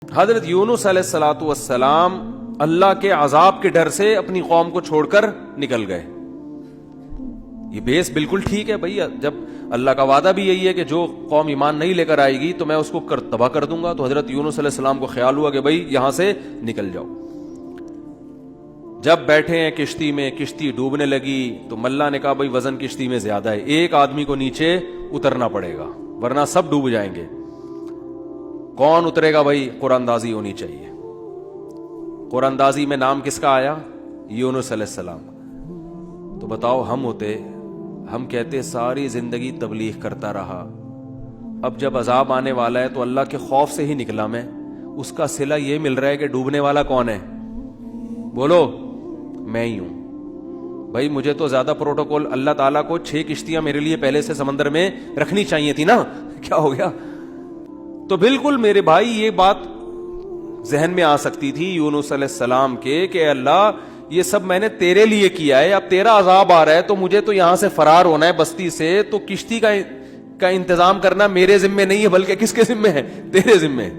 حضرت یونس علیہ الصلوۃ والسلام اللہ کے عذاب کے ڈر سے اپنی قوم کو چھوڑ کر نکل گئے. یہ بیس بالکل ٹھیک ہے بھائی, جب اللہ کا وعدہ بھی یہی ہے کہ جو قوم ایمان نہیں لے کر آئے گی تو میں اس کو تباہ کر دوں گا. تو حضرت یونس علیہ السلام کو خیال ہوا کہ بھائی یہاں سے نکل جاؤ. جب بیٹھے ہیں کشتی میں, کشتی ڈوبنے لگی تو ملا نے کہا بھائی وزن کشتی میں زیادہ ہے, ایک آدمی کو نیچے اترنا پڑے گا ورنہ سب ڈوب جائیں گے. کون اترے گا بھائی؟ قرآن اندازی ہونی چاہیے. قرآن اندازی میں نام کس کا آیا؟ یونس علیہ السلام. تو بتاؤ ہم ہوتے, ہم کہتے ساری زندگی تبلیغ کرتا رہا, اب جب عذاب آنے والا ہے تو اللہ کے خوف سے ہی نکلا میں, اس کا صلہ یہ مل رہا ہے کہ ڈوبنے والا کون ہے؟ بولو, میں ہی ہوں. بھائی مجھے تو زیادہ پروٹوکول, اللہ تعالیٰ کو 6 کشتیاں میرے لیے پہلے سے سمندر میں رکھنی چاہیے تھی نا, کیا ہو گیا؟ تو بالکل میرے بھائی یہ بات ذہن میں آ سکتی تھی یونس علیہ السلام کے کہ اللہ یہ سب میں نے تیرے لیے کیا ہے, اب تیرا عذاب آ رہا ہے تو مجھے تو یہاں سے فرار ہونا ہے بستی سے, تو کشتی کا انتظام کرنا میرے ذمے نہیں ہے بلکہ کس کے ذمے ہے؟ تیرے ذمے.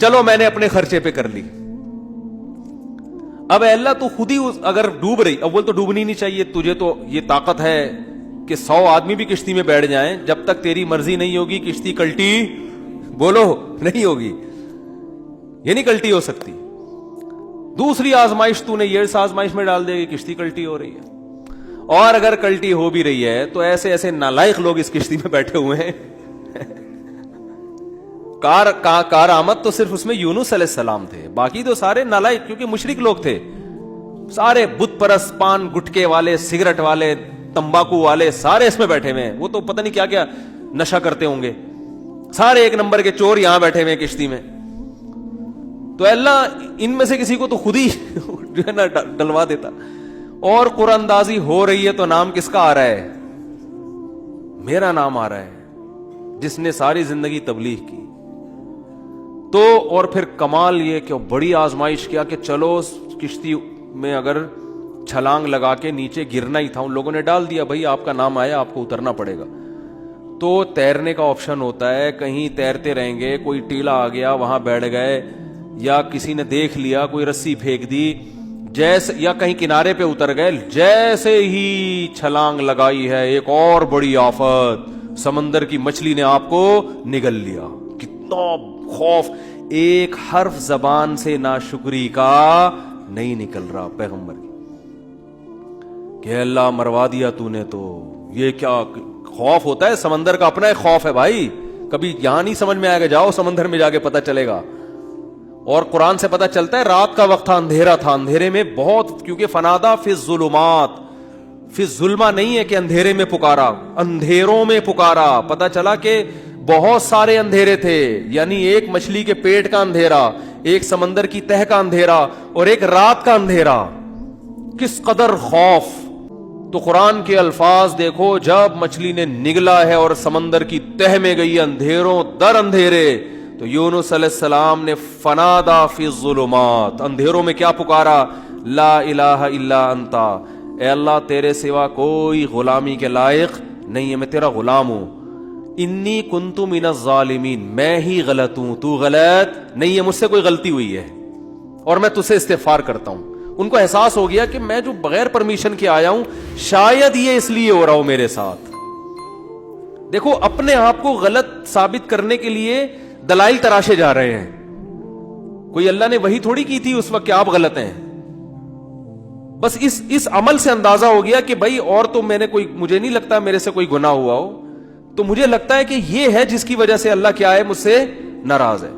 چلو میں نے اپنے خرچے پہ کر لی. اب اے اللہ تو خود ہی اگر ڈوب رہی, اول تو ڈوبنی نہیں چاہیے, تجھے تو یہ طاقت ہے کہ 100 آدمی بھی کشتی میں بیٹھ جائیں, جب تک تیری مرضی نہیں ہوگی کشتی کلٹی, بولو, نہیں ہوگی. یہ نہیں کلٹی ہو سکتی. دوسری آزمائش تو نے یہ آزمائش میں ڈال دے گی, کشتی کلٹی ہو رہی ہے. اور اگر کلٹی ہو بھی رہی ہے تو ایسے ایسے نالائق لوگ اس کشتی میں بیٹھے ہوئے ہیں. کار آمد تو صرف اس میں یونس علیہ السلام تھے, باقی تو سارے نالائق, کیونکہ مشرک لوگ تھے سارے, بت پرست, پان گٹکے والے, سگریٹ والے, تمباکو والے, سارے اس میں بیٹھے ہوئے ہیں. وہ تو پتہ نہیں کیا کیا نشہ کرتے ہوں گے, سارے ایک نمبر کے چور یہاں بیٹھے ہوئے ہیں کشتی میں. تو اللہ ان میں سے کسی کو تو خود ہی جو ہے نا ڈلوا دیتا. اور قرآن اندازی ہو رہی ہے تو نام کس کا آ رہا ہے؟ میرا نام آ رہا ہے, جس نے ساری زندگی تبلیغ کی. تو اور پھر کمال یہ کہ بڑی آزمائش کیا کہ چلو کشتی میں اگر چھلانگ لگا کے نیچے گرنا ہی تھا, ان لوگوں نے ڈال دیا بھائی آپ کا نام آیا, آپ کو اترنا پڑے گا. تو تیرنے کا آپشن ہوتا ہے, کہیں تیرتے رہیں گے, کوئی ٹیلا آ گیا وہاں بیٹھ گئے, یا کسی نے دیکھ لیا کوئی رسی پھینک دی جیسے, یا کہیں کنارے پہ اتر گئے. جیسے ہی چھلانگ لگائی ہے ایک اور بڑی آفت, سمندر کی مچھلی نے آپ کو نگل لیا. کتنا خوف, ایک حرف زبان سے ناشکری کا نہیں نکل رہا پیغمبر کی کہ اللہ مروا دیا تو نے. تو یہ کیا خوف ہوتا ہے, سمندر کا اپنا ایک خوف ہے بھائی, کبھی یہاں نہیں سمجھ میں آئے گا, جاؤ سمندر میں جا کے پتہ چلے گا. اور قرآن سے پتہ چلتا ہے رات کا وقت تھا, اندھیرا تھا, اندھیرے میں بہت, کیونکہ فنادا فی الظلمات, فی الظلمہ نہیں ہے کہ اندھیرے میں پکارا, اندھیروں میں پکارا. پتہ چلا کہ بہت سارے اندھیرے تھے, یعنی ایک مچھلی کے پیٹ کا اندھیرا, ایک سمندر کی تہ کا اندھیرا, اور ایک رات کا اندھیرا. کس قدر خوف. تو قرآن کے الفاظ دیکھو, جب مچھلی نے نگلا ہے اور سمندر کی تہ میں گئی اندھیروں در اندھیرے, تو یونس علیہ السلام نے فنادا فی الظلمات, اندھیروں میں کیا پکارا؟ لا الہ الا انتا, اے اللہ تیرے سوا کوئی غلامی کے لائق نہیں ہے, میں تیرا غلام ہوں. انی کنت من الظالمین, میں ہی غلط ہوں, تو غلط نہیں ہے, مجھ سے کوئی غلطی ہوئی ہے اور میں تجھ سے استغفار کرتا ہوں. ان کو احساس ہو گیا کہ میں جو بغیر پرمیشن کے آیا ہوں, شاید یہ اس لیے ہو رہا ہو میرے ساتھ. دیکھو اپنے آپ کو غلط ثابت کرنے کے لیے دلائل تراشے جا رہے ہیں. کوئی اللہ نے وہی تھوڑی کی تھی اس وقت کہ آپ غلط ہیں. بس اس عمل سے اندازہ ہو گیا کہ بھائی اور تو میں نے کوئی, مجھے نہیں لگتا میرے سے کوئی گناہ ہوا ہو, تو مجھے لگتا ہے کہ یہ ہے جس کی وجہ سے اللہ کیا ہے, مجھ سے ناراض ہے.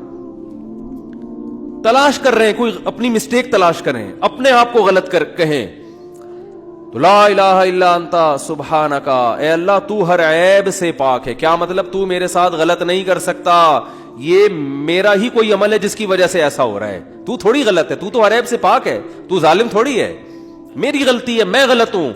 تلاش کر رہے ہیں, کوئی اپنی مسٹیک تلاش کریں, اپنے آپ کو غلط کہیں. تو لا الہ الا انتا سبحانک, اے اللہ تو ہر عیب سے پاک ہے. کیا مطلب؟ تو میرے ساتھ غلط نہیں کر سکتا, یہ میرا ہی کوئی عمل ہے جس کی وجہ سے ایسا ہو رہا ہے. تو تھوڑی غلط ہے, تو ہر عیب سے پاک ہے, تو ظالم تھوڑی ہے, میری غلطی ہے, میں غلط ہوں.